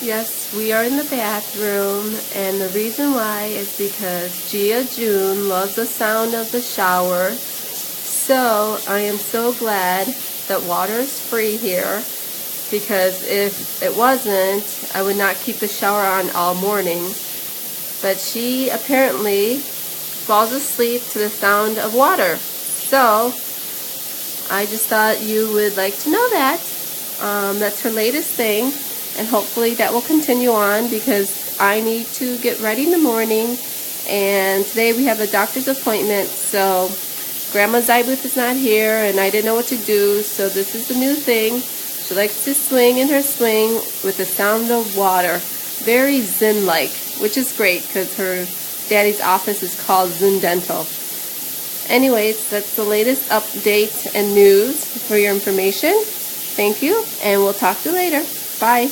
Yes, we are in the bathroom, and the reason why is because Gia June loves the sound of the shower. So I am so glad that water is free here, because if it wasn't, I would not keep the shower on all morning. But she apparently falls asleep to the sound of water. So I just thought you would like to know that. That's her latest thing. And hopefully that will continue on, because I need to get ready in the morning, and today we have a doctor's appointment, so Grandma Zybuth is not here and I didn't know what to do, so this is the new thing. She likes to swing in her swing with the sound of water. Very zen-like, which is great because her daddy's office is called Zen Dental. Anyways, that's the latest update and news for your information. Thank you, and we'll talk to you later. Bye.